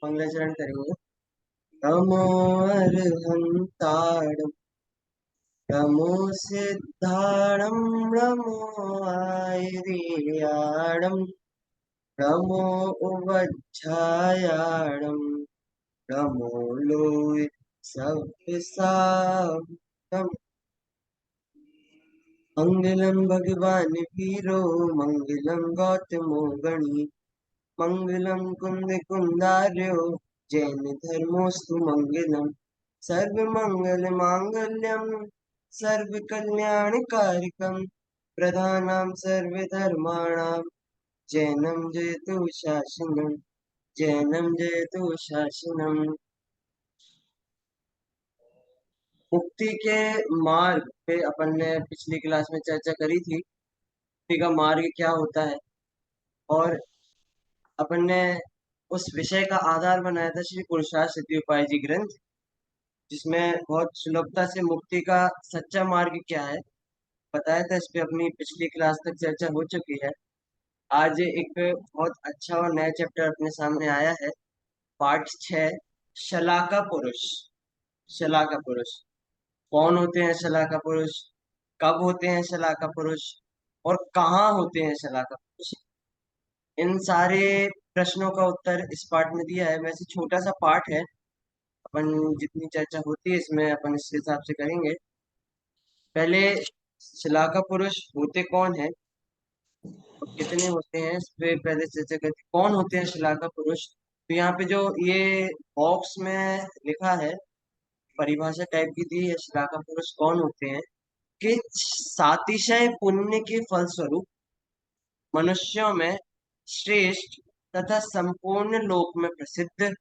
मंगलाचरण करेंगे। नमो अर्हन्ताणं नमो सिद्धाणं नमो आयर्याणं नमो उवज्झायाणं नमो लोय सव्यसाम। मंगलम भगवान वीरो मंगलम गौतमो गणी मंगलम कुंद कुंदार्यो जैन धर्मोस्तु मंगलम सर्व मंगल मांगल्यम सर्व कल्याणकारिकम प्रधानां सर्व धर्माणां जैनम जयतु शासनम जैनम जयतु शासनम। मुक्ति के मार्ग पे अपन ने पिछली क्लास में चर्चा करी थी। मुक्ति का मार्ग क्या होता है, और अपन ने उस विषय का आधार बनाया था श्री पुरुषार्थ सिद्धि उपाय जी ग्रंथ, जिसमें बहुत सुलभता से मुक्ति का सच्चा मार्ग क्या है बताया था। इस पे अपनी पिछली क्लास तक चर्चा हो चुकी है। आज एक बहुत अच्छा और नया चैप्टर अपने सामने आया है, पार्ट 6, शलाका पुरुष। शलाका पुरुष कौन होते हैं? शलाका पुरुष कब होते हैं? शलाका पुरुष और कहाँ होते हैं शलाका पुरुष? इन सारे प्रश्नों का उत्तर इस पार्ट में दिया है। वैसे छोटा सा पार्ट है, अपन जितनी चर्चा होती है इसमें अपन इस हिसाब से करेंगे। पहले शलाका पुरुष होते कौन है और कितने होते हैं, इस पे पहले चर्चा करते। कौन होते हैं शलाका पुरुष? तो यहाँ पे जो ये बॉक्स में लिखा है, परिभाषा टाइप की दी है, शलाका पुरुष कौन होते हैं कि सातिशय पुण्य के फलस्वरूप मनुष्यों में श्रेष्ठ तथा संपूर्ण लोक में प्रसिद्ध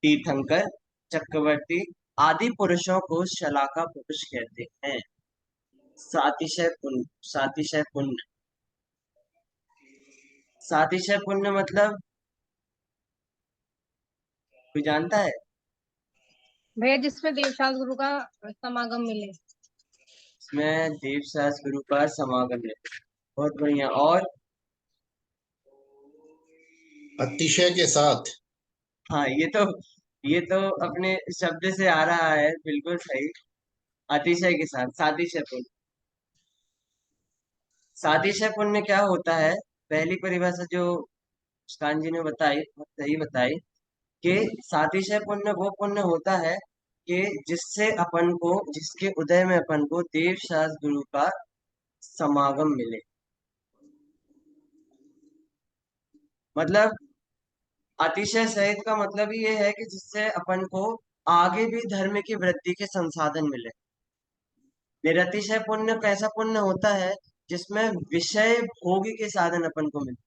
तीर्थंकर, चक्रवर्ती आदि पुरुषों को शलाका पुरुष कहते हैं। सातिशय पुण्य, सातिशय पुण्य, सातिशय पुण्य मतलब कोई जानता है? भैया जिसमें देवशास गुरु का समागम मिले। इसमें देवशास गुरु का समागम है। बहुत बढ़िया। और अतिशय के साथ। हाँ, ये तो अपने शब्द से आ रहा है, बिल्कुल सही। अतिशय के साथ सातिशय पुण्य। सातिशय पुण्य क्या होता है? पहली परिभाषा जो मुस्कान जी ने बताई, बहुत सही बताई कि सातिशय पुण्य वो पुण्य होता है कि जिससे अपन को, जिसके उदय में अपन को देव शास्त्र गुरु का समागम मिले। मतलब अतिशय सहित का मतलब ही ये है कि जिससे अपन को आगे भी धर्म की वृद्धि के संसाधन मिले। निरतिशय पुण्य कैसा पुण्य होता है? जिसमें विषय भोग के साधन अपन को मिले,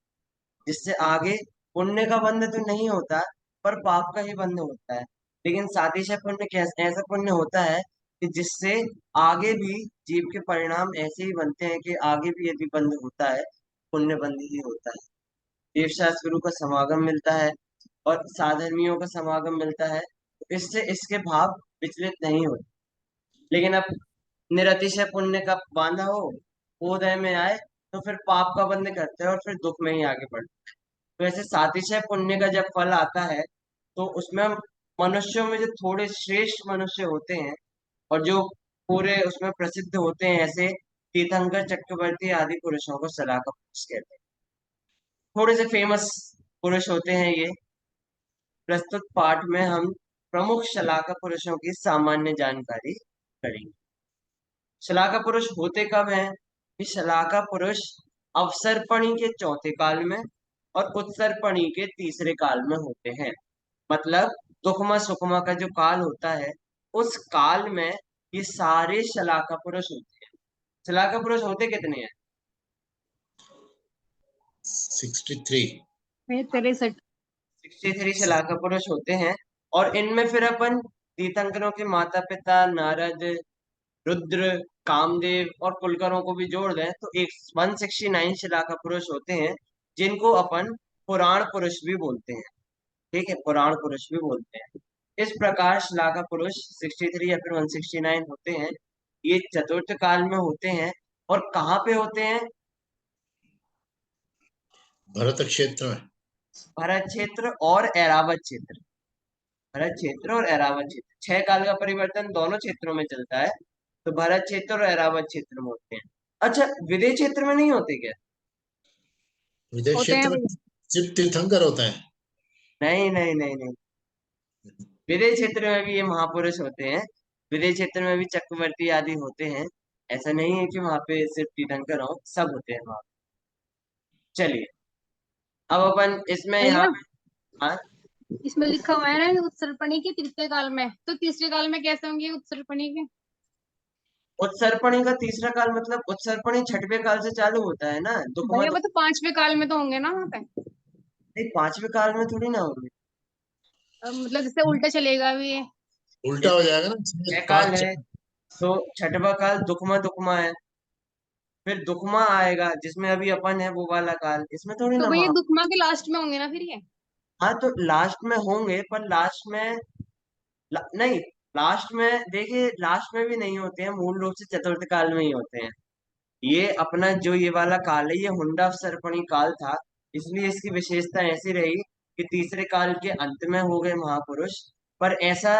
जिससे आगे पुण्य का बंध तो नहीं होता पर पाप का ही बंध होता है। लेकिन सातिशय पुण्य कैसा ऐसा पुण्य होता है कि जिससे आगे भी जीव के परिणाम ऐसे ही बनते हैं कि आगे भी यदि बंध होता है, पुण्य बंध ही होता है। देवशास्त्र गुरु का समागम मिलता है और साधर्मियों का समागम मिलता है, तो इससे इसके भाव विचलित नहीं होते। लेकिन अब निरतिशय पुण्य का बांधा हो, वो उदय में आए, तो फिर पाप का बंध करते हैं और फिर दुख में ही आगे बढ़ते हैं। तो ऐसे सातिशय पुण्य का जब फल आता है, तो उसमें मनुष्यों में जो थोड़े श्रेष्ठ मनुष्य होते हैं और जो पूरे उसमें प्रसिद्ध होते हैं, ऐसे तीर्थंकर, चक्रवर्ती आदि पुरुषों को सलाका पुरुष कहते हैं। थोड़े से फेमस पुरुष होते हैं ये। प्रस्तुत पाठ में हम प्रमुख शलाका पुरुषों की सामान्य जानकारी करेंगे। शलाका पुरुष होते कब हैं? कि शलाका पुरुष अवसर्पणी के चौथे काल में और उत्सर्पणी के तीसरे काल में होते हैं। मतलब दुखमा सुखमा का जो काल होता है, उस काल में ये सारे शलाका पुरुष होते हैं। शलाका पुरुष होते कितने हैं? 63। 63। 63 शलाका पुरुष होते हैं। और इनमें फिर अपन तीर्थंकरों के माता पिता नारद, रुद्र, कामदेव और कुलकर्णों को भी जोड़ दें तो एक 169 शलाका पुरुष होते हैं, जिनको अपन पुराण पुरुष भी बोलते हैं। ठीक है, पुराण पुरुष भी बोलते हैं। इस प्रकार शलाका पुरुष 63 या फिर 169 होते हैं। ये चतुर्थ काल में होते हैं। और कहाँ पे होते हैं? भरत क्षेत्र में। भरत क्षेत्र और ऐरावत क्षेत्र। भरत क्षेत्र और ऐरावत क्षेत्र, 6 काल का परिवर्तन दोनों क्षेत्रों में चलता है, तो भरत क्षेत्र और ऐरावत क्षेत्र में होते हैं। अच्छा, विदेश क्षेत्र में नहीं होते क्या? विदेश होते हैं क्षेत्र में भैया। सिर्फ तीर्थंकर होते हैं। नहीं नहीं नहीं नहीं, विदेश क्षेत्र में भी ये महापुरुष होते हैं, विदेश क्षेत्र में भी चक्रवर्ती आदि होते हैं। ऐसा नहीं है कि वहां पे सिर्फ तीर्थंकर हो, सब होते हैं वहां। चलिए, अब अपन इसमें यहाँ भैया, पे, हाँ, इसमें लिखा हुआ है ना कि उत्सर्पणी के तृतीय काल में, तो तीसरे काल में कैसे होंगे उत्सर्पणी के? उत्सर्पणी का तीसरा काल मतलब उत्सर्पणी छठवें काल से चालू होता है ना, दुखमा भैया वो दुख। तो पांचवें काल में तो होंगे ना वहाँ पे। नहीं, 5वें काल में थोड़ी ना होंगे। मतलब जैसे उल्टा चलेगा भी ये। उल्टा हो जैसे जाएगा ना, छह इसमें काल पांच। है, तो छठवां काल दुखमा दुखमा है, फिर दुखमा आएगा जिसमें अभी अपन है, वो वाला काल, इसमें थोड़ी तो ना भैया महा। दुखमा के लास्ट में होंगे ना फिर ये? हाँ, तो लास्ट में होंगे, पर लास्ट में नहीं, लास्ट में देखिए, लास्ट में भी नहीं होते हैं, मूल रूप से चतुर्थ काल में ही होते हैं। ये अपना जो ये वाला काल है, ये हुंडा सर्पणी काल था, इसलिए इसकी विशेषता ऐसी रही कि तीसरे काल के अंत में हो गए महापुरुष। पर ऐसा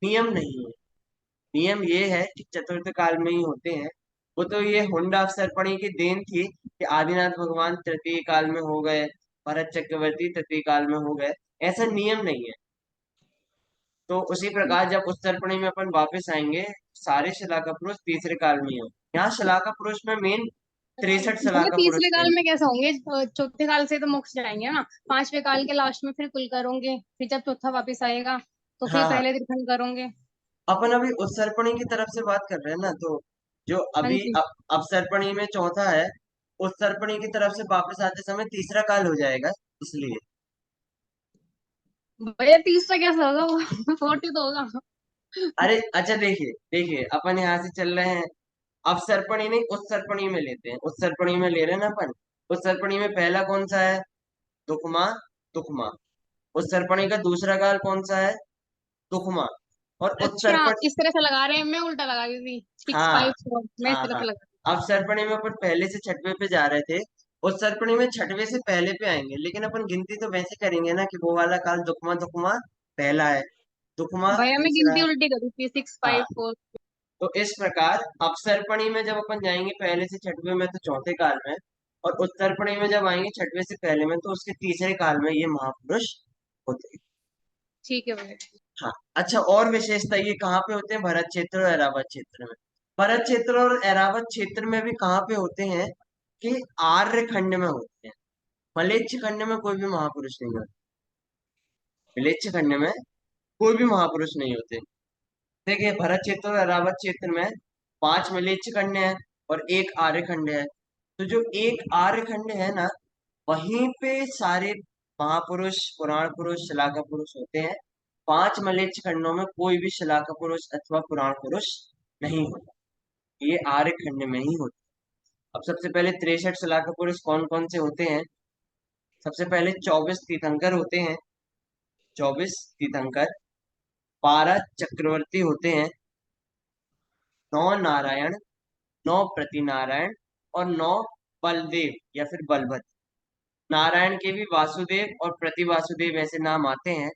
नियम नहीं है, नियम ये है कि चतुर्थ काल में ही होते हैं। वो तो ये हुंडा सर्पणी की देन थी कि आदिनाथ भगवान तृतीय काल में हो गए, भरत चक्रवर्ती तृतीय काल में हो गए, ऐसा नियम नहीं है। तो उसी प्रकार जब उस तर्पणी में अपन वापस आएंगे, सारे शलाका पुरुष तीसरे काल में ही हो। यहाँ शलाका पुरुष में मेन 63 भैया शलाका पुरुष तीसरे थे। काल में कैसे होंगे? चौथे काल से तो मोक्ष जाएंगे ना, पांचवें काल के लास्ट में फिर कुल करोगे, फिर जब चौथा वापस आएगा तो फिर हाँ हाँ, पहले तीर्थन करोगे। अपन अभी उस सर्पणी की तरफ से बात कर रहे हैं ना, तो जो हाँ अभी जी। अब सर्पणी में चौथा है, उस सर्पणी की तरफ से वापस आते समय तीसरा काल हो जाएगा, इसलिए। भैया तीसरा कैसे होगा वो? 40 तो होगा। अरे अच्छा, देखिए देखिए, अपन यहाँ से चल रहे हैं, अब सर्पणी नहीं, उस सर्पणी में लेते हैं, उस सर्पणी में ले रहे हैं ना अपन। उस सर्पणी में पहला कौन सा है? दुखमा दुखमा। उस सर्पणी का दूसरा काल कौन सा है? दुखमा। और अच्छा, उत्सर्पण, इस तरह से लगा रहे हैं, मैं उल्टा लगा रही थी, सिक्स हाँ फाइव फोर मैं इस हाँ तरह हाँ, से लगा। अब सर्पणी में अपन पहले से छठवे पे जा रहे थे, उस सर्पणी में छठवे से पहले पे आएंगे, लेकिन अपन गिनती तो वैसे करेंगे ना कि वो वाला काल दुखमा दुखमा पहला है, दुखमा भैया मैं दूसरा गिनती है। उल्टी करी थी, सिक्स हाँ, फाइव फोर तो इस प्रकार अपसर्पणी में जब अपन जाएंगे पहले से छठवे में, तो चौथे काल में, और उत्तरपणी में जब आएंगे छठवे से पहले में, तो उसके तीसरे काल में ये महापुरुष होते हैं। ठीक है भैया। हाँ, अच्छा, और विशेषता ये कहाँ पे होते हैं? भरत क्षेत्र और ऐरावत क्षेत्र में। भरत क्षेत्र और ऐरावत क्षेत्र में भी कहाँ पे होते हैं? कि आर्य खंड में होते हैं, मलेच्छ खंड में कोई भी महापुरुष नहीं होते, मलेच्छ खंड में कोई भी महापुरुष नहीं होते। देखिए, भरत क्षेत्र और अरावत क्षेत्र में 5 मलेच्छ खंड है और एक आर्य खंड है। तो जो एक आर्य खंड है ना, वहीं पे सारे महापुरुष, पुराण पुरुष, शलाका पुरुष होते हैं। 5 मलेच्छ खंडों में कोई भी शलाका पुरुष अथवा पुराण पुरुष नहीं होता, ये आर्य खंड में ही होता है। अब सबसे पहले 63 शलाका पुरुष कौन कौन से होते हैं? सबसे पहले 24 तीर्थंकर होते हैं, 24 तीर्थंकर, 12 चक्रवर्ती होते हैं, 9 नारायण, 9 प्रतिनारायण, और 9 बलदेव या फिर बलभद्र। नारायण के भी वासुदेव और प्रति वासुदेव ऐसे नाम आते हैं,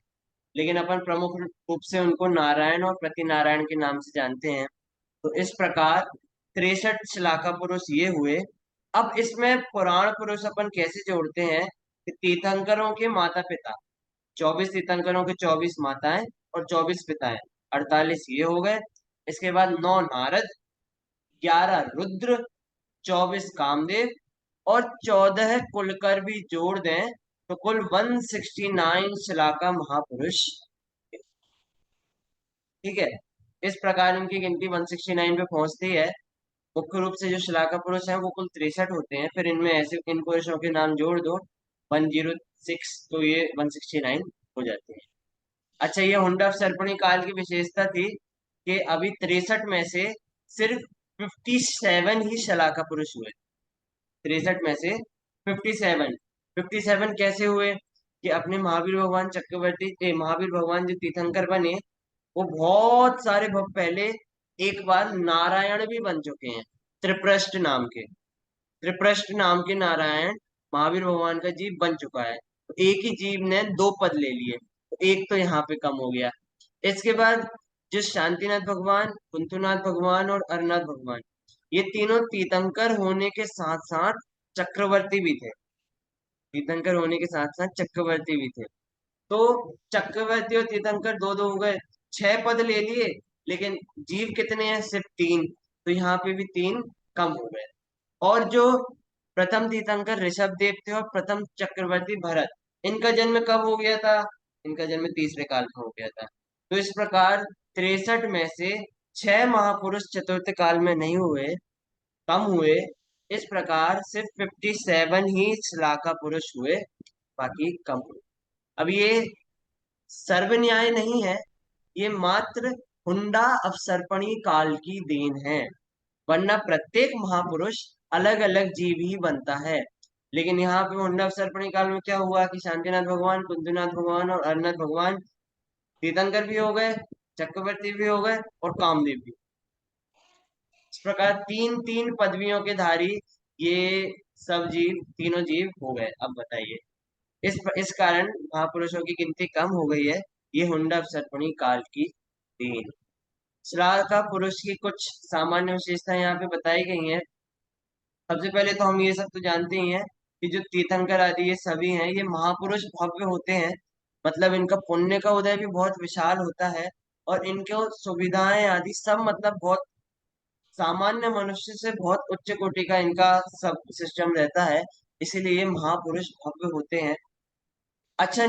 लेकिन अपन प्रमुख रूप से उनको नारायण और प्रति नारायण के नाम से जानते हैं। तो इस प्रकार 63 श्लाका पुरुष ये हुए। अब इसमें पुराण पुरुष अपन कैसे जोड़ते हैं? कि तीर्थंकरों के माता पिता, 24 तीर्थंकरों के 24 माताएं और 24 पिताएं, 48 ये हो गए। इसके बाद 9 नारद, 11 रुद्र, 24 कामदेव, और 14 कुलकर भी जोड़ दें, तो कुल 169 शलाका महापुरुष। ठीक है, इस प्रकार इनकी गिनती 169 पे पहुंचती है। मुख्य रूप से जो शलाका पुरुष हैं वो कुल 63 होते हैं, फिर इनमें ऐसे इन पुरुषों के नाम जोड़ दो, 106, तो ये 169 हो जाते हैं। अच्छा, ये हुंडा सर्पणी काल की विशेषता थी कि अभी 63 में से सिर्फ 57 ही शलाका पुरुष हुए। 63 में से 57, 57 कैसे हुए? कि अपने महावीर भगवान चक्रवर्ती महावीर भगवान जो तीर्थंकर बने, वो बहुत सारे पहले एक बार नारायण भी बन चुके हैं, त्रिप्रष्ट नाम के, त्रिप्रष्ट नाम के नारायण महावीर भगवान का जीव बन चुका है। तो एक ही जीव ने 2 पद ले लिए, एक तो यहाँ पे कम हो गया। इसके बाद जो शांतिनाथ भगवान, कुंतुनाथ भगवान और अरनाथ भगवान, ये तीनों तीर्थंकर होने के साथ साथ चक्रवर्ती भी थे। तीर्थंकर होने के साथ साथ चक्रवर्ती भी थे। तो चक्रवर्ती और तीर्थंकर दो दो हो गए, 6 पद ले लिए। लेकिन जीव कितने हैं? सिर्फ 3। तो यहाँ पे भी 3 कम हो गए। और जो प्रथम तीर्थंकर ऋषभ देव थे और प्रथम चक्रवर्ती भरत, इनका जन्म कब हो गया था? इनका जन्म तीसरे काल में हो गया था। तो इस प्रकार 63 में से 6 महापुरुष चतुर्थ काल में नहीं हुए, कम हुए। इस प्रकार सिर्फ 57 ही श्लाघा पुरुष हुए, बाकी कम हुए। अब ये सर्वन्याय नहीं है, ये मात्र हुंडा अवसर्पणी काल की देन है। वरना प्रत्येक महापुरुष अलग अलग जीव ही बनता है। लेकिन यहाँ पे हुंडा अवसर्पणी काल में क्या हुआ कि शांतिनाथ भगवान, कुंदनाथ भगवान और अरनाथ भगवान तीर्थंकर भी हो गए, चक्रवर्ती भी हो गए और कामदेव भी। इस प्रकार 3 3 पदवियों के धारी ये सब जीव, तीनों जीव हो गए। अब बताइए, इस कारण महापुरुषों की गिनती कम हो गई है। ये हुंडा अवसर्पणी काल की देन। श्लाघा पुरुष की कुछ सामान्य विशेषताएं यहाँ पे बताई गई हैं। सबसे पहले तो हम ये सब तो जानते ही हैं कि जो तीर्थंकर आदि ये सभी हैं, ये महापुरुष भव्य होते हैं। मतलब इनका पुण्य का उदय भी बहुत विशाल होता है। और इनके सुविधाएं आदि सब मतलब बहुत सामान्य मनुष्य से बहुत उच्च कोटि का इनका सब सिस्टम रहता है। इसीलिए ये महापुरुष भव्य होते हैं। अच्छा,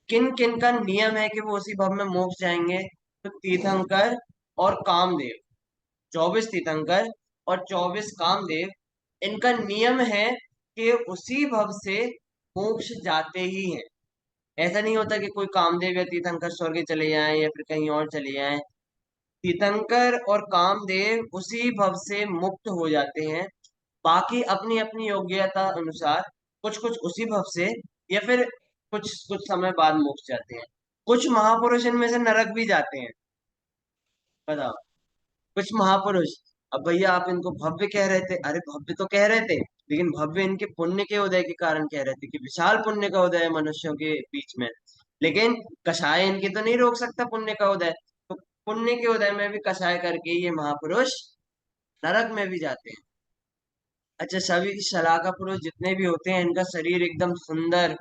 किन किन का नियम है कि वो उसी भव में मोक्ष जाएंगे? तो तीर्थंकर और कामदेव, 24 तीर्थंकर और 24 कामदेव, इनका नियम है कि उसी भव से मोक्ष जाते ही हैं। ऐसा नहीं होता कि कोई कामदेव या तीर्थंकर स्वर्ग चले जाएं या फिर कहीं और चले जाएं। तीर्थंकर और कामदेव उसी भव से मुक्त हो जाते हैं। बाकी अपनी अपनी योग्यता अनुसार कुछ कुछ उसी भव से या फिर कुछ कुछ समय बाद मोक्ष जाते हैं। कुछ महापुरुष इनमें से नरक भी जाते हैं। बताओ, कुछ महापुरुष। अब भैया आप इनको भव्य कह रहे थे, अरे भव्य तो कह रहे थे, लेकिन भव्य इनके पुण्य के उदय के कारण कह रहे थे कि विशाल पुण्य का उदय है मनुष्यों के बीच में। लेकिन कषाय इनकी तो नहीं रोक सकता पुण्य का उदय। तो पुण्य के उदय में भी कषाय करके ये महापुरुष नरक में भी जाते हैं। अच्छा, सभी शलाका पुरुष जितने भी होते हैं, इनका शरीर एकदम सुंदर,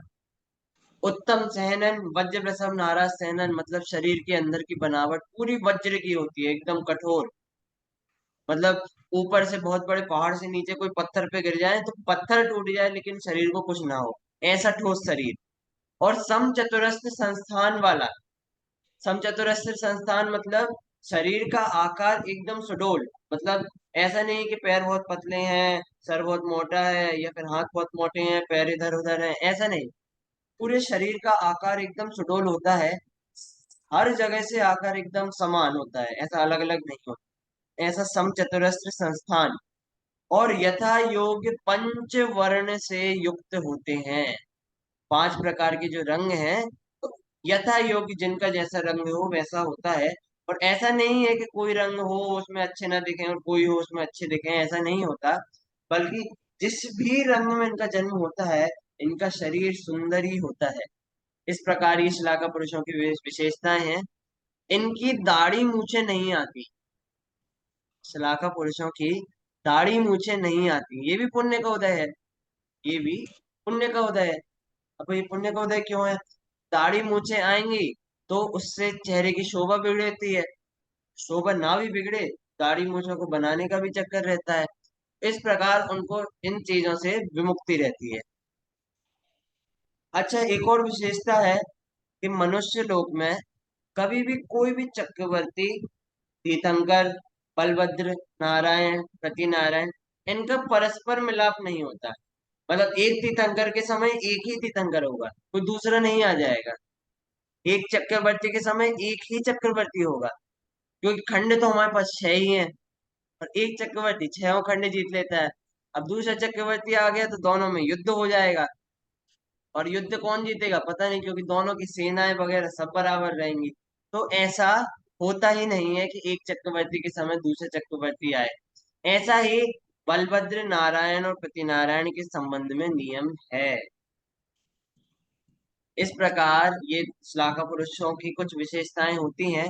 उत्तम सहनन, वज्र प्रसव नाराज सहनन, मतलब शरीर के अंदर की बनावट पूरी वज्र की होती है, एकदम कठोर। मतलब ऊपर से बहुत बड़े पहाड़ से नीचे कोई पत्थर पे गिर जाए तो पत्थर टूट जाए लेकिन शरीर को कुछ ना हो, ऐसा ठोस शरीर। और समचतुरस्र संस्थान वाला। समचतुरस्र संस्थान मतलब शरीर का आकार एकदम सुडौल। मतलब ऐसा नहीं कि पैर बहुत पतले हैं, सर बहुत मोटा है, या फिर हाथ बहुत मोटे हैं, पैर इधर उधर हैं, ऐसा नहीं। पूरे शरीर का आकार एकदम सुडौल होता है। हर जगह से आकार एकदम समान होता है, ऐसा अलग अलग नहीं होता। ऐसा समचतुरस्र संस्थान। और यथा योग्य पंच वर्ण से युक्त होते हैं। 5 प्रकार के जो रंग हैं, तो यथा योग्य जिनका जैसा रंग हो वैसा होता है। और ऐसा नहीं है कि कोई रंग हो उसमें अच्छे ना दिखें और कोई हो उसमें अच्छे दिखें, ऐसा नहीं होता। बल्कि जिस भी रंग में इनका जन्म होता है, इनका शरीर सुंदर ही होता है। इस प्रकार ये शलाका पुरुषों की विशेषताएं हैं। इनकी दाढ़ी मूछें नहीं आती। शलाका पुरुषों की दाढ़ी मूछें नहीं आती, ये भी पुण्य का उदय है। ये भी पुण्य का उदय है। अब ये पुण्य का उदय क्यों है? दाढ़ी मूछें आएंगी तो उससे चेहरे की शोभा बिगड़ती है। शोभा ना भी बिगड़े, दाढ़ी मूछों को बनाने का भी चक्कर रहता है। इस प्रकार उनको इन चीजों से विमुक्ति रहती है। अच्छा, एक और विशेषता है कि मनुष्य लोक में कभी भी कोई भी चक्रवर्ती, तीर्थंकर, बलभद्र, नारायण, प्रतिनारायण, इनका परस्पर मिलाप नहीं होता। मतलब एक तीर्थंकर के समय एक ही तीर्थंकर होगा, कोई दूसरा नहीं आ जाएगा। एक चक्रवर्ती के समय एक ही चक्रवर्ती होगा, क्योंकि खंड तो हमारे पास 6 ही हैं। और एक चक्रवर्ती 6 खंड जीत लेता है। अब दूसरा चक्रवर्ती आ गया तो दोनों में युद्ध हो जाएगा। और युद्ध कौन जीतेगा पता नहीं, क्योंकि दोनों की सेनाएं वगैरह सब बराबर रहेंगी। तो ऐसा होता ही नहीं है कि एक चक्रवर्ती के समय दूसरे चक्रवर्ती आए। ऐसा ही बलभद्र, नारायण और प्रतिनारायण के संबंध में नियम है। इस प्रकार ये श्लाघा पुरुषों की कुछ विशेषताएं होती हैं,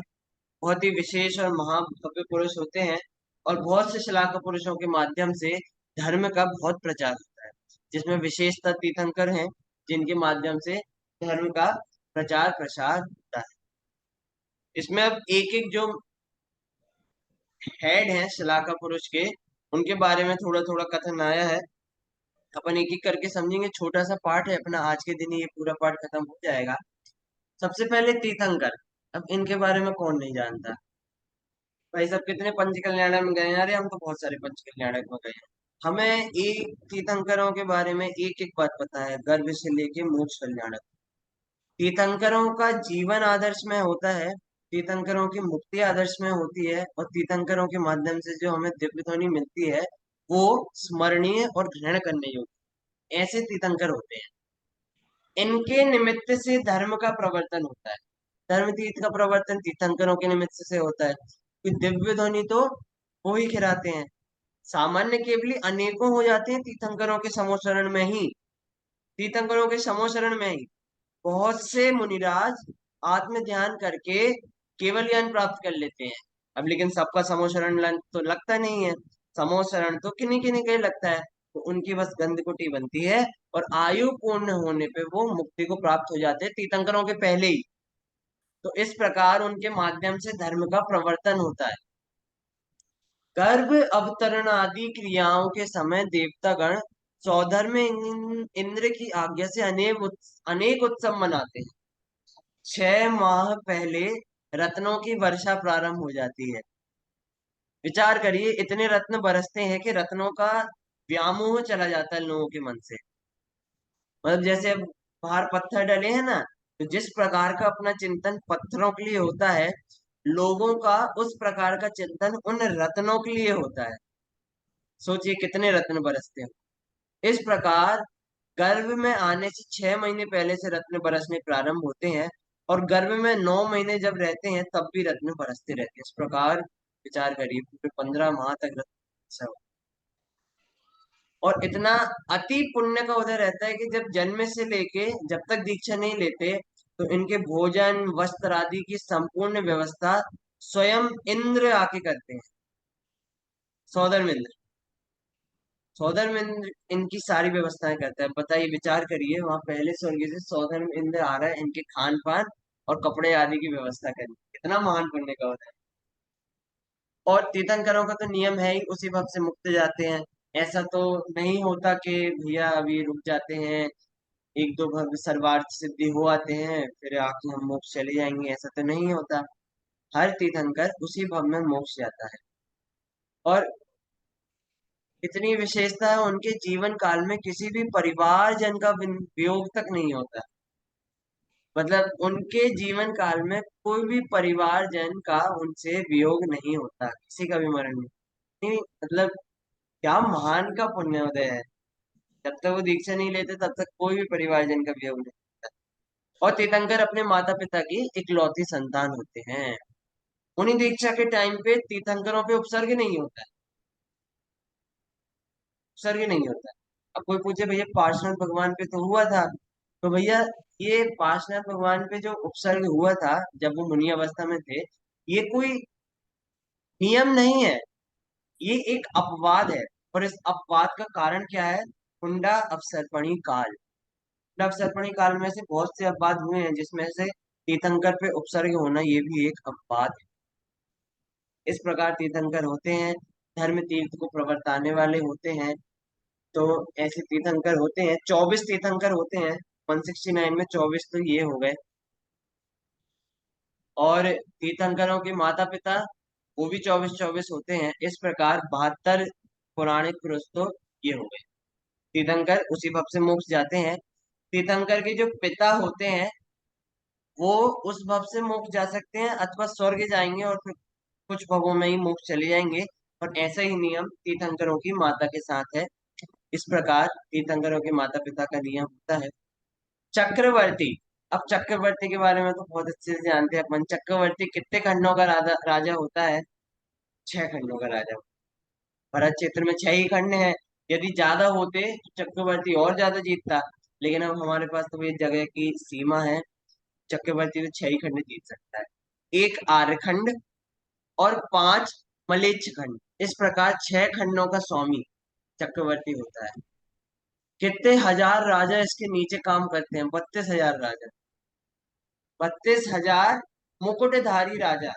बहुत ही विशेष और महाभव्य पुरुष होते हैं, और बहुत से श्लाघा पुरुषों के माध्यम से धर्म का बहुत प्रचार होता है, जिसमें विशेषतः तीर्थंकर हैं, जिनके माध्यम से धर्म का प्रचार प्रसार होता है। इसमें अब एक एक जो हेड हैं श्लाघा पुरुष के, उनके बारे में थोड़ा थोड़ा कथन आया है। अपन एक एक करके समझेंगे, छोटा सा पाठ है अपना, आज के दिन ही ये पूरा पाठ खत्म हो जाएगा। सबसे पहले तीर्थंकर। अब इनके बारे में कौन नहीं जानता। भाई सब कितने पंच कल्याणक में गए हैं, अरे हम तो बहुत सारे पंच कल्याणक में गए हैं। हमें एक तीर्थंकरों के बारे में एक एक बात पता है, गर्भ से लेके मोक्ष कल्याणक। तीर्थंकरों का जीवन आदर्श में होता है, तीर्थंकरों की मुक्ति आदर्श में होती है, और तीर्थंकरों के माध्यम से जो हमें दिव्य ध्वनि मिलती है वो स्मरणीय और ग्रहण करने योग्य, ऐसे तीर्थंकर होते हैं। इनके निमित्त से धर्म का प्रवर्तन होता है। धर्म तीर्थ का प्रवर्तन तीर्थंकरों के निमित्त से होता है, कि दिव्य ध्वनि तो वो ही खिलाते हैं। सामान्य केवली अनेकों हो जाते हैं तीर्थंकरों के समोशरण में ही। तीर्थंकरों के समोशरण में ही बहुत से मुनिराज आत्म ध्यान करके केवल ज्ञान प्राप्त कर लेते हैं। अब लेकिन सबका समोशरण तो लगता नहीं है, समोशरण तो किन्हीं किन्हीं का ही लगता है, तो उनकी बस गंधकुटी बनती है, और आयु पूर्ण होने पे वो मुक्ति को प्राप्त हो जाते हैं तीर्थंकरों के पहले ही। तो इस प्रकार उनके माध्यम से धर्म का प्रवर्तन होता है। गर्भ अवतरण आदि क्रियाओं के समय देवतागण सौधर्म इंद्र की आज्ञा से अनेक उत्सव मनाते हैं। 6 माह पहले रत्नों की वर्षा प्रारंभ हो जाती है। विचार करिए, इतने रत्न बरसते हैं कि रत्नों का व्यामोह चला जाता है लोगों के मन से। मतलब जैसे अब बाहर पत्थर डले हैं ना, तो जिस प्रकार का अपना चिंतन पत्थरों के लिए होता है, लोगों का उस प्रकार का चिंतन उन रत्नों के लिए होता है। सोचिए कितने रत्न बरसते हैं। इस प्रकार गर्भ में आने से 6 महीने पहले से रत्न बरसने प्रारंभ होते हैं, और गर्भ में 9 महीने जब रहते हैं तब भी रत्न बरसते रहते हैं। इस प्रकार विचार करिए, पूरे 15 माह तक रत्न बरसा हुआ। और इतना अति पुण्य का उदय रहता है कि जब जन्म से लेके जब तक दीक्षा नहीं लेते, तो इनके भोजन वस्त्र आदि की संपूर्ण व्यवस्था स्वयं इंद्र आके करते हैं। सौदर्म इंद्र, सौधर्म इंद्र इनकी सारी व्यवस्थाएं करता है। बताइए, विचार करिए, वहां पहले स्वर्ग से सौधर्म इंद्र आ रहा है इनके खान पान और कपड़े आदि की व्यवस्था करनी, कितना महान पुण्य का होता है। और तीर्थंकरों का तो नियम है ही, उसी भव से मुक्त जाते हैं। ऐसा तो नहीं होता कि भैया अभी रुक जाते हैं, एक दो भव सर्वार्थ सिद्धि हो आते हैं फिर आके हम मोक्ष चले जाएंगे, ऐसा तो नहीं होता। हर तीर्थंकर उसी भव में मोक्ष जाता है। और इतनी विशेषता है, उनके जीवन काल में किसी भी परिवारजन का वियोग तक नहीं होता। मतलब उनके जीवन काल में कोई भी परिवारजन का उनसे वियोग नहीं होता, किसी का भी मरण नहीं। मतलब क्या महान का पुण्योदय है। जब तक वो दीक्षा नहीं लेते तब तक कोई भी परिवारजन का वियोग नहीं होता। और तीर्थंकर अपने माता पिता की इकलौती संतान होते हैं। उन्हीं दीक्षा के टाइम पे तीर्थंकरों पे उपसर्ग नहीं होता है, उपसर्ग नहीं होता है। अब कोई पूछे भैया पार्श्वनाथ भगवान पे तो हुआ था, तो भैया ये पार्श्वनाथ भगवान पे जो उपसर्ग हुआ था जब वो मुनि अवस्था में थे, ये कोई नियम नहीं है, ये एक अपवाद है। और इस अपवाद का कारण क्या है? हुंडा अवसर्पणी काल। हुंडा अवसर्पणी काल में से बहुत से अपवाद हुए हैं, जिसमें से तीर्थंकर पे उपसर्ग होना ये भी एक अपवाद है। इस प्रकार तीर्थंकर होते हैं, धर्म तीर्थ को प्रवर्ताने वाले होते हैं। तो ऐसे तीर्थंकर होते हैं, 24 तीर्थंकर होते हैं। 169 में 24 तो ये हो गए। और तीर्थंकरों के माता पिता वो भी 24 होते हैं। इस प्रकार 72 पौराणिक पुरुष तो ये हो गए। तीर्थंकर उसी भव से मोक्ष जाते हैं। तीर्थंकर के जो पिता होते हैं वो उस भव से मोक्ष जा सकते हैं, अथवा स्वर्ग जाएंगे और फिर कुछ भवों में ही मोक्ष चले जाएंगे। और ऐसा ही नियम तीर्थंकरों की माता के साथ है। इस प्रकार तीर्थंकरों के माता पिता का नियम होता है। चक्रवर्ती। अब चक्रवर्ती के बारे में तो बहुत अच्छे से जानते हैं अपन। चक्रवर्ती कितने खंडों का राजा होता है? 6 खंडों का राजा। भरत क्षेत्र में 6 ही खंड हैं। यदि ज्यादा होते तो चक्रवर्ती और ज्यादा जीतता। लेकिन अब हमारे पास तो ये जगह की सीमा है, चक्रवर्ती तो 6 ही खंड जीत सकता है, एक आर्यखंड और 5 मलेच्छ खंड, इस प्रकार 6 खंडों का स्वामी चक्रवर्ती होता है। कितने हजार राजा इसके नीचे काम करते हैं? 32,000 राजा, 32,000 मुकुटधारी राजा।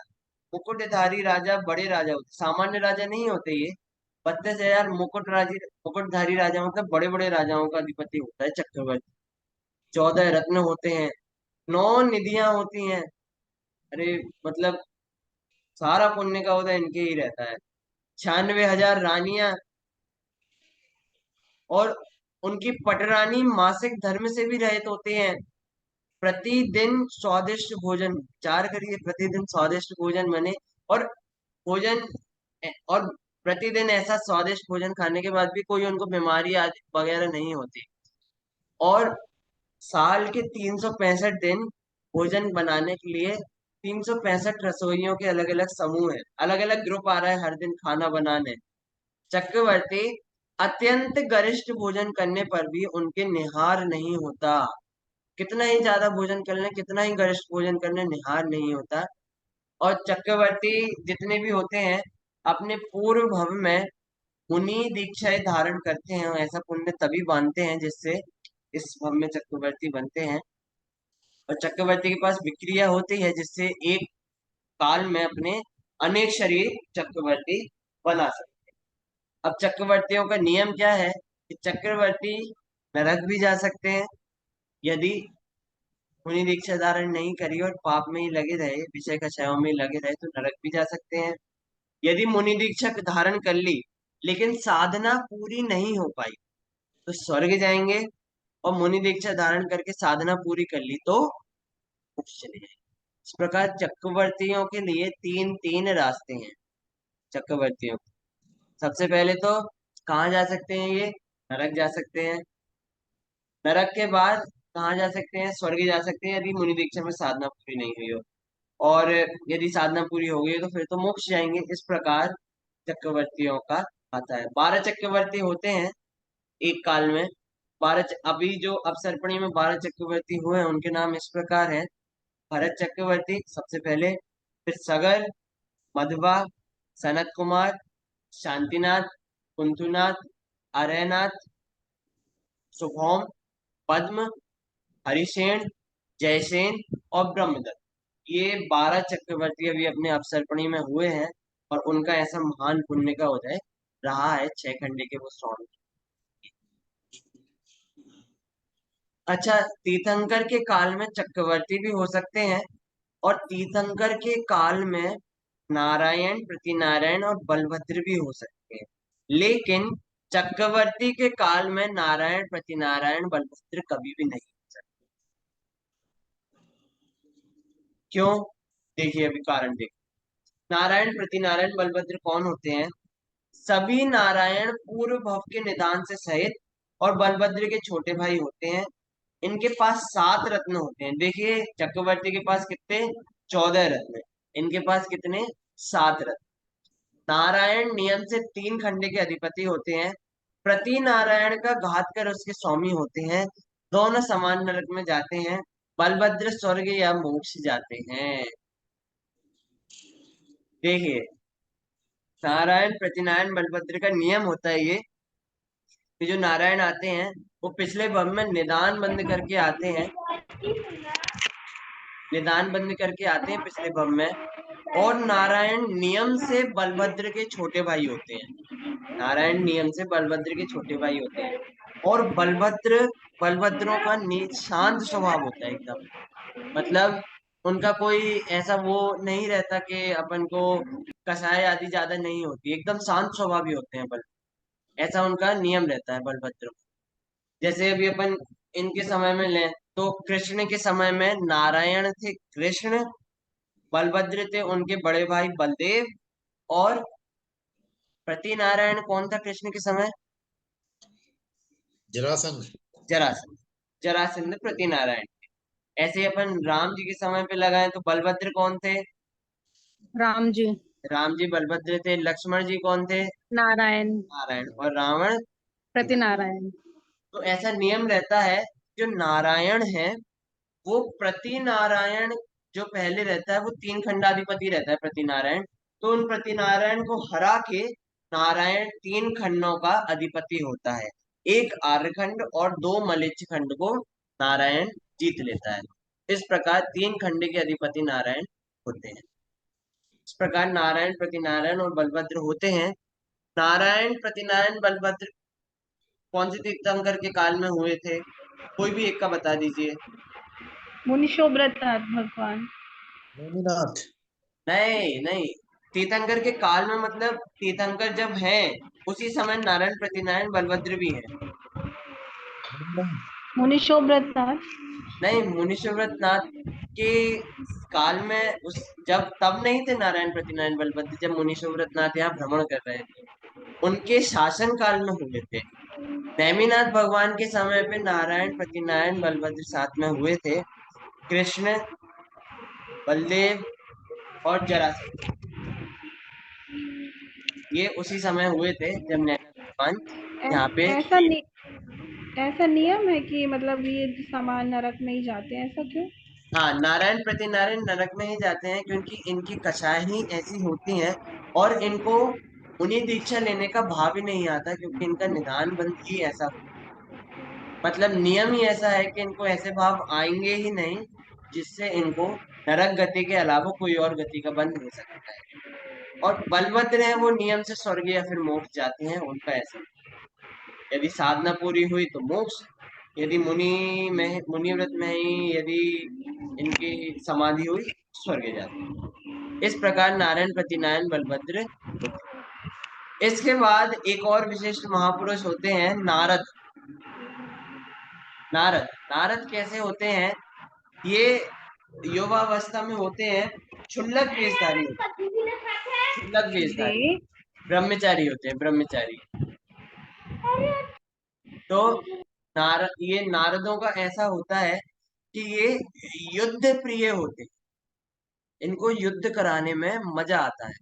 मुकुटधारी राजा बड़े राजा होते, सामान्य राजा नहीं होते ये। 32,000 मुकुटधारी राजा मतलब बड़े बड़े राजाओं का अधिपति होता है चक्रवर्ती। 14 रत्न होते हैं, 9 निधियां होती हैं। अरे मतलब सारा पुण्य का उदय इनके ही रहता है। 96,000 रानियां, और उनकी पटरानी मासिक धर्म से भी रहित होते हैं। प्रतिदिन स्वादिष्ट भोजन, विचार करिए, प्रतिदिन स्वादिष्ट भोजन बने, और भोजन और प्रतिदिन ऐसा स्वादिष्ट भोजन खाने के बाद भी कोई उनको बीमारी आदि वगैरह नहीं होती। और साल के 365 दिन भोजन बनाने के लिए 365 रसोइयों के अलग अलग समूह है, अलग अलग ग्रुप आ रहा है हर दिन खाना बनाने। चक्रवर्ती अत्यंत गरिष्ठ भोजन करने पर भी उनके निहार नहीं होता। कितना ही ज्यादा भोजन कर लें, कितना ही गरिष्ठ भोजन कर लें, निहार नहीं होता। और चक्रवर्ती जितने भी होते हैं अपने पूर्व भव में मुनि दीक्षाएं धारण करते हैं, और ऐसा पुण्य तभी बांधते हैं जिससे इस भव में चक्रवर्ती बनते हैं। और चक्रवर्ती के पास विक्रिया होती है जिससे एक काल में अपने अनेक शरीर चक्रवर्ती बना सकते हैं। अब चक्रवर्तियों का नियम क्या है कि चक्रवर्ती नरक भी जा सकते हैं, यदि मुनि दीक्षा धारण नहीं करी और पाप में ही लगे रहे, विषय कषायों में ही लगे रहे, तो नरक भी जा सकते हैं। यदि मुनि दीक्षा धारण कर ली लेकिन साधना पूरी नहीं हो पाई तो स्वर्ग जाएंगे, और मुनि दीक्षा धारण करके साधना पूरी कर ली तो मोक्ष चले जाएंगे। इस प्रकार चक्रवर्तियों के लिए तीन तीन रास्ते हैं चक्रवर्तियों के। सबसे पहले तो कहाँ जा सकते हैं ये? नरक जा सकते हैं। नरक के बाद कहाँ जा सकते हैं? स्वर्ग जा सकते हैं, यदि मुनि दीक्षा में साधना पूरी नहीं हुई हो। और यदि साधना पूरी हो गई तो फिर तो मोक्ष जाएंगे। इस प्रकार चक्रवर्तियों का आता है। 12 चक्रवर्ती होते हैं एक काल में। अभी जो अवसर्पणी में 12 चक्रवर्ती हुए हैं उनके नाम इस प्रकार हैं। भरत चक्रवर्ती सबसे पहले, फिर सगर, मधवा, सनत कुमार, शांतिनाथ, कुंथुनाथ, अरयनाथ, सुभौम, पद्म, हरिसेन, जयसेन और ब्रह्मदत्त। ये 12 चक्रवर्ती अभी अपने अवसर्पणी में हुए हैं, और उनका ऐसा महान पुण्य का उदय रहा है 6 खंडे के वो स्वामी। अच्छा, तीर्थंकर के काल में चक्रवर्ती भी हो सकते हैं, और तीर्थंकर के काल में नारायण, प्रतिनारायण और बलभद्र भी हो सकते हैं। लेकिन चक्रवर्ती के काल में नारायण, प्रतिनारायण, बलभद्र कभी भी नहीं हो सकते। क्यों? देखिए अभी कारण देखिए। नारायण, प्रतिनारायण, बलभद्र कौन होते हैं? सभी नारायण पूर्व भव के निदान से सहित, और बलभद्र के छोटे भाई होते हैं। इनके पास 7 रत्न होते हैं। देखिए चक्रवर्ती के पास कितने? 14 रत्न हैं। इनके पास कितने? 7 रत्न। नारायण नियम से 3 खंडे के अधिपति होते हैं। प्रति नारायण का घात कर उसके स्वामी होते हैं। दोनों समान नरक में जाते हैं। बलभद्र स्वर्ग या मोक्ष जाते हैं। देखिए नारायण, प्रतिनारायण, बलभद्र का नियम होता है ये कि जो नारायण आते हैं वो पिछले भव में निदान बंद करके आते हैं। निदान बंद करके आते हैं पिछले भव में। और नारायण नियम से बलभद्र के छोटे भाई होते हैं। नारायण नियम से बलभद्र के छोटे भाई होते हैं। और बलभद्रों का शांत स्वभाव होता है एकदम। मतलब उनका कोई ऐसा वो नहीं रहता कि अपन को कसाई आदि ज्यादा नहीं होती, एकदम शांत स्वभावी होते हैं बल। ऐसा उनका नियम रहता है बलभद्र। जैसे अभी अपन इनके समय में लें तो कृष्ण के समय में नारायण थे कृष्ण, बलभद्र थे उनके बड़े भाई बलदेव, और प्रति नारायण कौन था कृष्ण के समय? जरासंध। जरासंध। जरासंध प्रति नारायण। ऐसे अपन राम जी के समय पे लगाए तो बलभद्र कौन थे? राम जी राम जी बलभद्र थे। लक्ष्मण जी कौन थे? नारायण, नारायण। और रावण? प्रति नारायण। तो ऐसा नियम रहता है जो नारायण है वो प्रति नारायण जो पहले रहता है वो तीन खंडाधिपति रहता है प्रति नारायण। तो उन प्रति नारायण को हरा के नारायण तीन खंडों का अधिपति होता है। एक आर्यखंड और दो मलेच्छ खंड को नारायण जीत लेता है। इस प्रकार तीन खंड के अधिपति नारायण होते हैं। इस प्रकार नारायण प्रतिनारायण और बलभद्र होते हैं। नारायण प्रतिनारायण बलभद्र कौन से तीर्थंकर के काल में हुए थे? कोई भी एक का बता दीजिए। मुनिशोभ्रताथ भगवान। नेमिनाथ। नहीं नहीं, तीर्थंकर के काल में मतलब तीर्थंकर जब हैं उसी समय नारायण प्रतिनारायण बलभद्र भी हैं। मुनिशोभ्रताथ। नहीं, मुनीश्वरव्रत नाथ के काल में उस जब तब नहीं थे नारायण प्रतिनारायण बलभद्र, जब मुनीश्वरव्रत नाथ यहाँ भ्रमण कर रहे थे उनके शासन काल में हुए थे। नेमिनाथ भगवान के समय पे नारायण प्रतिनारायण बलभद्र साथ में हुए थे। कृष्ण, बलदेव और जरासंध ये उसी समय हुए थे जब नैना भगवान यहाँ पे ऐसा ऐसा नियम है कि मतलब ये सामान नरक में ही जाते हैं, ऐसा क्यों? हाँ, नारायण प्रतिनारायण नरक में ही जाते हैं क्योंकि इनकी कक्षाएं ही ऐसी होती हैं और इनको उन्हीं दीक्षा लेने का भाव ही नहीं आता क्योंकि इनका निदान बंध ही ऐसा, मतलब नियम ही ऐसा है कि इनको ऐसे भाव आएंगे ही नहीं जिससे इनको नरक गति के अलावा कोई और गति का बंध हो सकता है। और बलभद्र है वो नियम से स्वर्ग या फिर मोक्ष जाते हैं, उनका ऐसा यदि साधना पूरी हुई तो मोक्ष, यदि मुनि व्रत में ही यदि इनकी समाधि हुई स्वर्ग जाते हैं। इस प्रकार नारायण प्रतिनारायण बलभद्र होते हैं। इसके बाद एक और विशिष्ट महापुरुष होते हैं नारद। नारद नारद कैसे होते हैं? ये युवावस्था में होते हैं, क्षुल्लक वेशधारी होते हैं, क्षुल्लक वेशधारी जी। ब्रह्मचारी होते हैं, ब्रह्मचारी। तो ये नारदों का ऐसा होता है कि ये युद्ध प्रिय होते हैं, इनको युद्ध कराने में मजा आता है।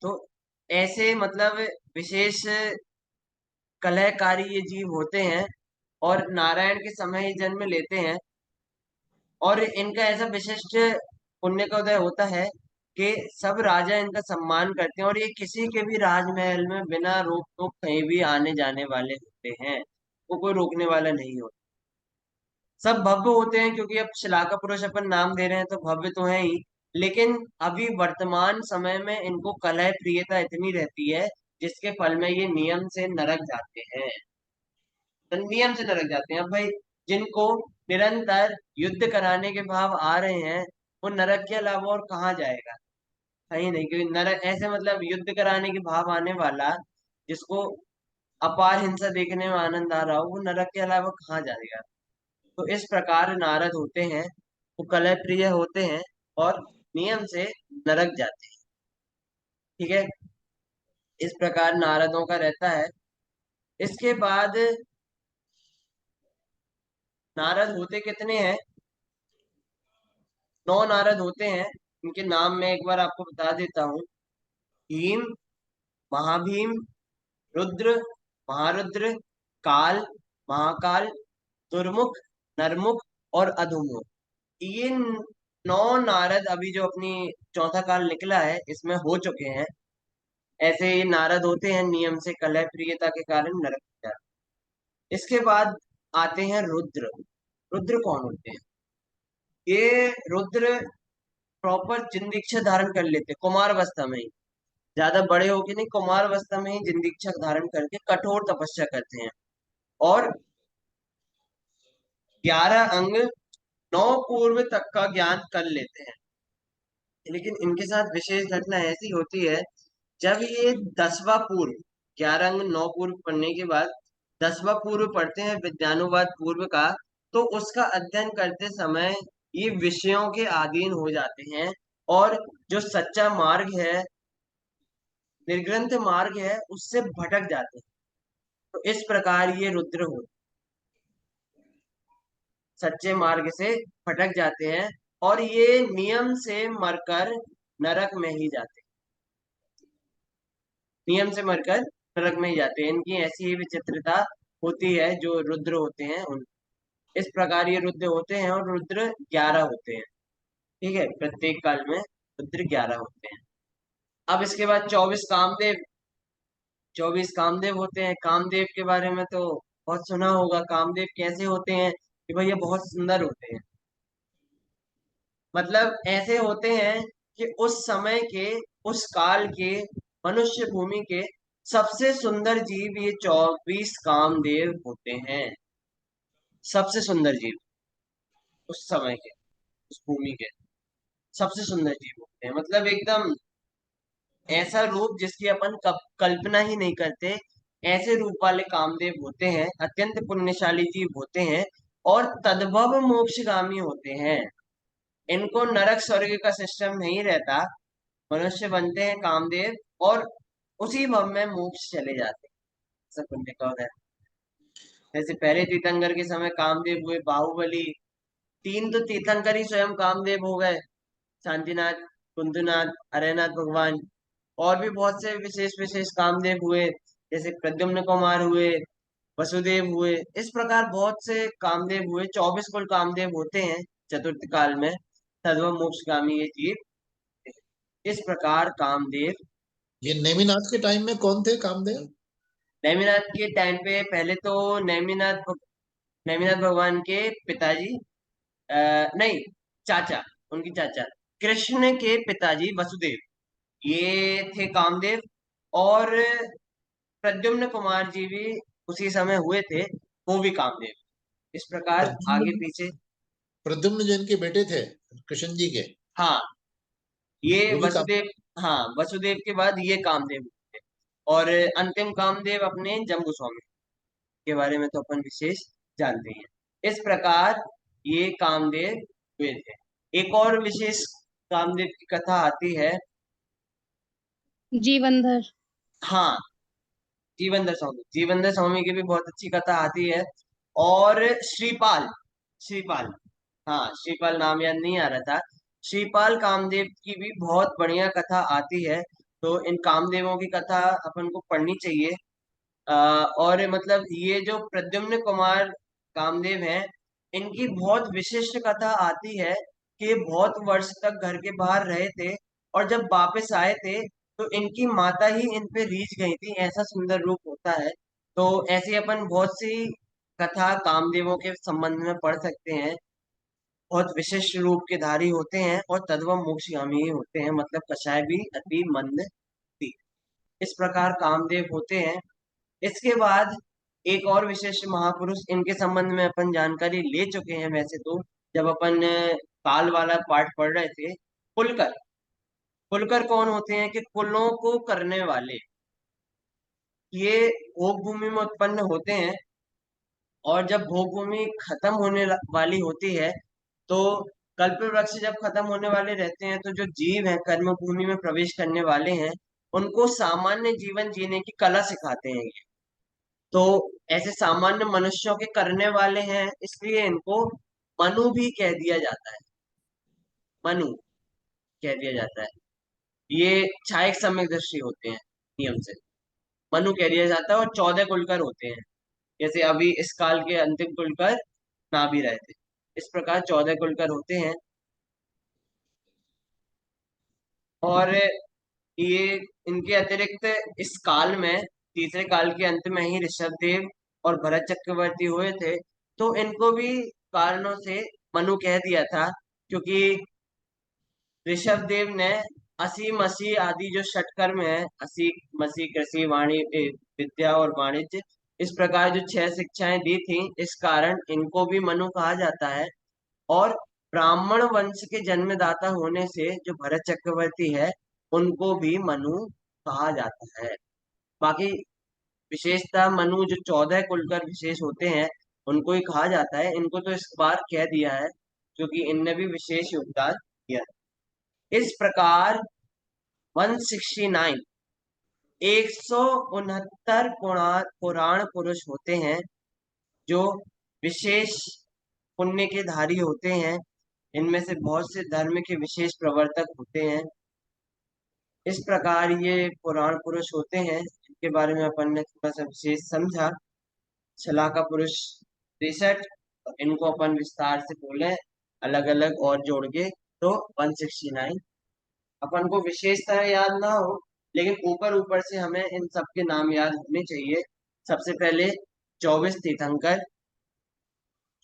तो ऐसे मतलब विशेष कलहकारी ये जीव होते हैं और नारायण के समय ही जन्म लेते हैं। और इनका ऐसा विशिष्ट पुण्य का उदय होता है कि सब राजा इनका सम्मान करते हैं और ये किसी के भी राजमहल में बिना रोक टोक कहीं भी आने जाने वाले होते हैं, वो कोई रोकने वाला नहीं होता। सब भव्य होते हैं क्योंकि अब शिलाका पुरुष अपन नाम दे रहे हैं तो भव्य तो है ही, लेकिन अभी वर्तमान समय में इनको कलह प्रियता इतनी रहती है जिसके फल में ये नियम से नरक जाते हैं। तो नियम से नरक जाते हैं। अब भाई जिनको निरंतर युद्ध कराने के भाव आ रहे हैं वो नरक के अलावा और कहाँ जाएगा? कहीं नहीं, क्योंकि नरक ऐसे मतलब युद्ध कराने के भाव आने वाला जिसको अपार हिंसा देखने में आनंद आ रहा हो वो नरक के अलावा कहाँ जाएगा? तो इस प्रकार नारद होते हैं, वो कलह प्रिय होते हैं और नियम से नरक जाते हैं। ठीक है, इस प्रकार नारदों का रहता है। इसके बाद नारद होते कितने हैं? 9 नारद होते हैं। इनके नाम मैं एक बार आपको बता देता हूँ। भीम, महाभीम, रुद्र, महारुद्र, काल, महाकाल, दुर्मुख, नरमुख और अधोमुख। ये 9 नारद अभी जो अपनी चौथा काल निकला है इसमें हो चुके हैं। ऐसे ये नारद होते हैं नियम से कलह प्रियता के कारण नरक में जाते हैं। इसके बाद आते हैं रुद्र। रुद्र कौन होते हैं? ये रुद्र प्रॉपर जिन दीक्षा धारण कर लेते हैं कुमार अवस्था में ही, ज्यादा बड़े होके नहीं, कुमार अवस्था में ही जिन दीक्षा धारण करके कठोर तपस्या करते हैं और 11 अंग 9 पूर्व तक का ज्ञान कर लेते हैं। लेकिन इनके साथ विशेष घटना ऐसी होती है जब ये 10वां पूर्व, 11 अंग 9 पूर्व पढ़ने के बाद 10वां पूर्व पढ़ते हैं विज्ञानोवाद पूर्व का, तो उसका अध्ययन करते समय ये विषयों के अधीन हो जाते हैं और जो सच्चा मार्ग है, निर्ग्रंथ मार्ग है, उससे भटक जाते हैं। तो इस प्रकार ये रुद्र हो सच्चे मार्ग से भटक जाते हैं और ये नियम से मरकर नरक में ही जाते हैं। नियम से मरकर नरक में ही जाते हैं। इनकी ऐसी ही विचित्रता होती है जो रुद्र होते हैं उन। इस प्रकार ये रुद्र होते हैं, और रुद्र 11 होते हैं। ठीक है, प्रत्येक काल में रुद्र 11 होते हैं। अब इसके बाद 24 कामदेव होते हैं। कामदेव के बारे में तो बहुत सुना होगा। कामदेव कैसे होते हैं कि भैया बहुत सुंदर होते हैं। मतलब ऐसे होते हैं कि उस समय के, उस काल के, मनुष्य भूमि के सबसे सुंदर जीव ये 24 कामदेव होते हैं। सबसे सुंदर जीव उस समय के, उस भूमि के सबसे सुंदर जीव होते हैं। मतलब एकदम ऐसा रूप जिसकी अपन कल्पना ही नहीं करते, ऐसे रूप वाले कामदेव होते हैं। अत्यंत पुण्यशाली जीव होते हैं और तद्भव मोक्षगामी होते हैं। इनको नरक स्वर्ग का सिस्टम नहीं रहता। मनुष्य बनते हैं कामदेव और उसी भव में मोक्ष चले जाते हैं। सब पुण्य का है। जैसे पहले तीर्थंकर के समय कामदेव हुए बाहुबली। 3 तो तीर्थंकर ही स्वयं कामदेव हो गए, शांतिनाथ, कुंदनाथ, हरेनाथ भगवान। और भी बहुत से विशेष विशेष कामदेव हुए, जैसे प्रद्युम्न कुमार हुए, वसुदेव हुए। इस प्रकार बहुत से कामदेव हुए। 24 कुल कामदेव होते हैं चतुर्थ काल में। तद्भव मोक्षगामी ये जीव। इस प्रकार कामदेव। ये नेमिनाथ के टाइम में कौन थे कामदेव? नेमिनाथ के टाइम पे पहले तो नेमिनाथ भगवान के पिताजी, नहीं, चाचा, उनकी चाचा कृष्ण के पिताजी वसुदेव, ये थे कामदेव। और प्रद्युम्न कुमार जी भी उसी समय हुए थे, वो भी कामदेव। इस प्रकार आगे प्रद्युम्न पीछे। प्रद्युम्न जो इनके बेटे थे कृष्ण जी के, हाँ, ये वो भी काम। वसुदेव। हाँ, वसुदेव के बाद ये कामदेव हुए थे। और अंतिम कामदेव अपने जम्बू स्वामी के बारे में तो अपन विशेष जानते हैं। इस प्रकार ये कामदेव हुए थे। एक और विशेष कामदेव की कथा आती है। जीवनधर। हाँ, जीवनधर स्वामी की भी बहुत अच्छी कथा आती है। और श्रीपाल, श्रीपाल, हाँ, श्रीपाल नाम याद नहीं आ रहा था। श्रीपाल कामदेव की भी बहुत बढ़िया कथा आती है। तो इन कामदेवों की कथा अपन को पढ़नी चाहिए। और मतलब ये जो प्रद्युम्न कुमार कामदेव हैं, इनकी बहुत विशिष्ट कथा आती है कि ये बहुत वर्ष तक घर के बाहर रहे थे, और जब वापस आए थे तो इनकी माता ही इन पे रीझ गई थी। ऐसा सुंदर रूप होता है। तो ऐसी अपन बहुत सी कथा कामदेवों के संबंध में पढ़ सकते हैं। बहुत विशिष्ट रूप के धारी होते हैं और तद्भव मोक्षगामी ही होते हैं। मतलब कषाय भी अति मंद थी। इस प्रकार कामदेव होते हैं। इसके बाद एक और विशिष्ट महापुरुष, इनके संबंध में अपन जानकारी ले चुके हैं वैसे तो, जब अपन काल वाला पाठ पढ़ रहे थे। कुलकर। कुलकर कौन होते हैं कि कुलों को करने वाले। ये भोग भूमि में उत्पन्न होते हैं, और जब भोग भूमि खत्म होने वाली होती है, तो कल्प वृक्ष जब खत्म होने वाले रहते हैं, तो जो जीव हैं कर्म भूमि में प्रवेश करने वाले हैं, उनको सामान्य जीवन जीने की कला सिखाते हैं ये। तो ऐसे सामान्य मनुष्यों के करने वाले हैं, इसलिए इनको मनु भी कह दिया जाता है। मनु कह दिया जाता है। ये छायक सम्यक दृष्टि होते हैं नियम से। मनु कह दिया जाता है। और 14 कुलकर होते हैं, जैसे अभी इस काल के अंतिम कुलकर ना भी रहे थे। इस प्रकार 14 कुलकर होते हैं। और ये इनके अतिरिक्त इस काल में, तीसरे काल के अंत में ही ऋषभदेव और भरत चक्रवर्ती हुए थे। तो इनको भी कारणों से मनु कह दिया था, क्योंकि ऋषभदेव ने असी मसी आदि जो षटकर्म है, असी मसी कृषि वाणी विद्या और वाणिज्य, इस प्रकार जो 6 शिक्षाएं दी थी, इस कारण इनको भी मनु कहा जाता है। और ब्राह्मण वंश के जन्मदाता होने से जो भरत चक्रवर्ती है, उनको भी मनु कहा जाता है। बाकी विशेषता मनु जो 14 कुलकर विशेष होते हैं, उनको ही कहा जाता है। इनको तो इस बार कह दिया है क्योंकि इनने भी विशेष योगदान दिया। इस प्रकार 169, 169 पुराण पुरुष होते हैं, जो विशेष पुण्य के धारी होते हैं। इनमें से बहुत से धर्म के विशेष प्रवर्तक होते हैं। इस प्रकार ये पुराण पुरुष होते हैं, इनके बारे में अपन ने थोड़ा सा विशेष समझा। शलाका पुरुष 63, इनको अपन विस्तार से बोले अलग अलग और जोड़ के तो 169। अपन को विशेषता याद ना हो, लेकिन ऊपर ऊपर से हमें इन सब के नाम याद होने चाहिए। सबसे पहले 24 तीर्थंकर,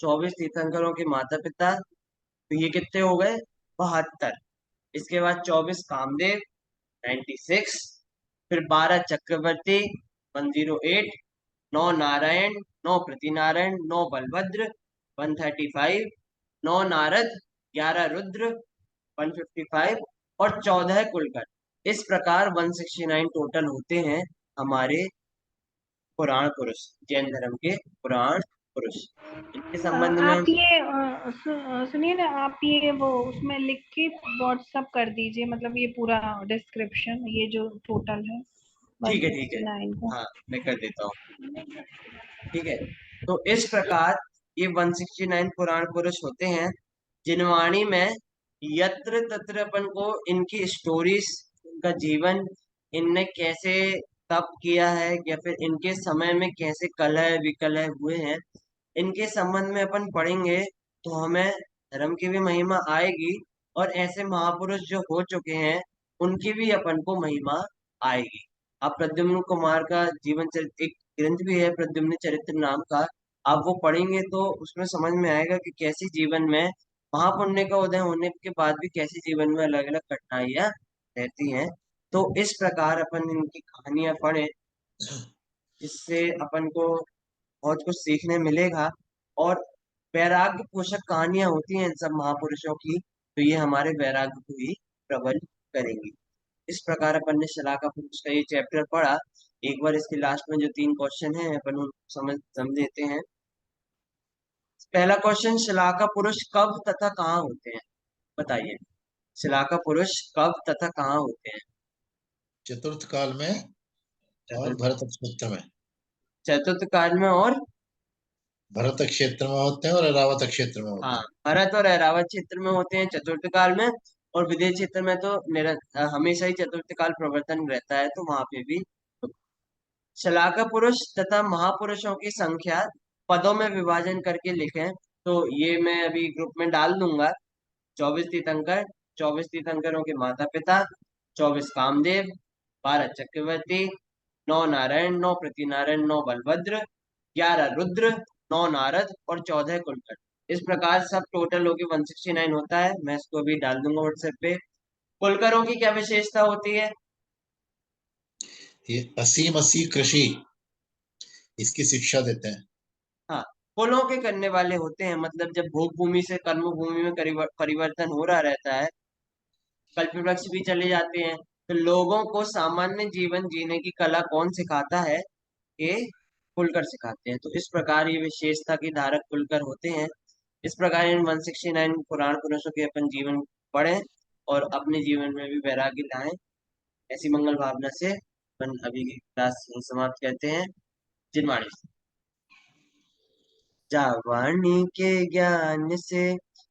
24 तीर्थंकरों के माता पिता, तो ये कितने हो गए? 72। इसके बाद 24 कामदेव, 96। फिर 12 चक्रवर्ती, 108। 9 नारायण, 9 पृथ्वीनारायण, 9 बलभद्र, 135। 9 नारद, 11 रुद्र, 155। और 14 कुलकर। इस प्रकार 169 टोटल होते हैं हमारे पुराण पुरुष, जैन धर्म के पुराण पुरुष। इनके संबंध में आप ये सुनिए ना, आप ये वो उसमें लिख के व्हाट्सअप कर दीजिए, मतलब ये पूरा डिस्क्रिप्शन, ये जो टोटल है ठीक है, ठीक है, 169 का। हाँ मैं कर देता हूँ। ठीक है, तो इस प्रकार ये 169 पुराण पुरुष होते हैं, जिनवाणी में यत्र तत्र अपन को इनकी स्टोरीज, इनका जीवन, इनने कैसे तप किया है या फिर इनके समय में कैसे कलह विकलय हुए हैं, इनके संबंध में अपन पढ़ेंगे तो हमें धर्म की भी महिमा आएगी, और ऐसे महापुरुष जो हो चुके हैं उनकी भी अपन को महिमा आएगी। आप प्रद्युम्न कुमार का जीवन चरित्र, एक ग्रंथ भी है प्रद्युम्न चरित्र नाम का, आप वो पढ़ेंगे तो उसमें समझ में आएगा कि कैसे जीवन में महापुण्य का उदय होने के बाद भी कैसे जीवन में अलग अलग कठिनाइयां रहती हैं। तो इस प्रकार अपन इनकी कहानियां पढ़ें, जिससे अपन को बहुत कुछ सीखने मिलेगा। और वैराग्य पोषक कहानियां होती हैं इन सब महापुरुषों की, तो ये हमारे वैराग्य को ही प्रबल करेंगी। इस प्रकार अपन ने शलाका पुरुष का ये चैप्टर पढ़ा। एक बार इसके लास्ट में जो 3 क्वेश्चन हैं अपन उनको समझ लेते हैं। पहला क्वेश्चन, शलाका पुरुष कब तथा कहाँ होते हैं? बताइए, शलाका पुरुष कब तथा कहाँ होते हैं? चतुर्थ काल में और चतुर्थ भरत क्षेत्र में। चतुर्थ काल में और भरत क्षेत्र में होते हैं और ऐरावत क्षेत्र में होते हाँ, हैं। भरत और ऐरावत क्षेत्र में होते हैं चतुर्थ काल में। और विदेश क्षेत्र में तो हमेशा ही चतुर्थ काल प्रवर्तन रहता है, तो वहां पे भी। शलाका पुरुष तथा महापुरुषों की संख्या पदों में विभाजन करके लिखें, तो ये मैं अभी ग्रुप में डाल दूंगा। 24 तीर्थंकर, 24 तीर्थंकरों के माता पिता, 24 कामदेव, 12 चक्रवर्ती, 9 नारायण, 9 पृथ्वीनारायण, 9 बलभद्र, 11 रुद्र, 9 नारद और 14 कुलकर। इस प्रकार सब टोटल होके 169 होता है। मैं इसको अभी डाल दूंगा व्हाट्सएप पे। कुलकरों की क्या विशेषता होती है? ये असीम असी कृषि इसकी शिक्षा देते हैं। हाँ, कुलों के करने वाले होते हैं, मतलब जब भोग भूमि से कर्म भूमि में परिवर्तन हो रहा रहता है, कल्प वृक्ष भी चले जाते हैं, तो लोगों को सामान्य जीवन जीने की कला कौन सिखाता है? ये कुलकर सिखाते हैं। तो इस प्रकार ये विशेषता की धारक कुलकर होते हैं। इस प्रकार इन 169 पुराण पुरुषों के अपन जीवन पढ़ें और अपने जीवन में भी वैराग्य लाएं। ऐसी मंगल भावना से अपन अभी की क्लास समाप्त करते हैं। जिनवाणी। जावाणी के ज्ञान से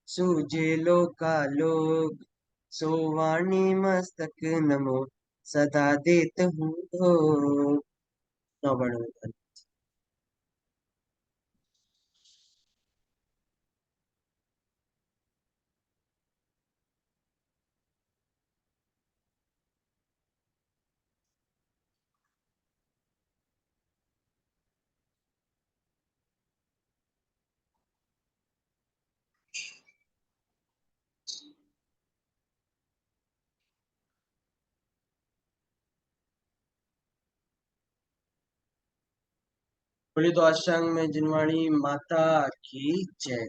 सूझे लोकालोक, सोवाणी मस्तक नमो सदा देत हूँ भोग। नौवर्ण। बोले तो अष्टांग में जिनवाणी माता की जय।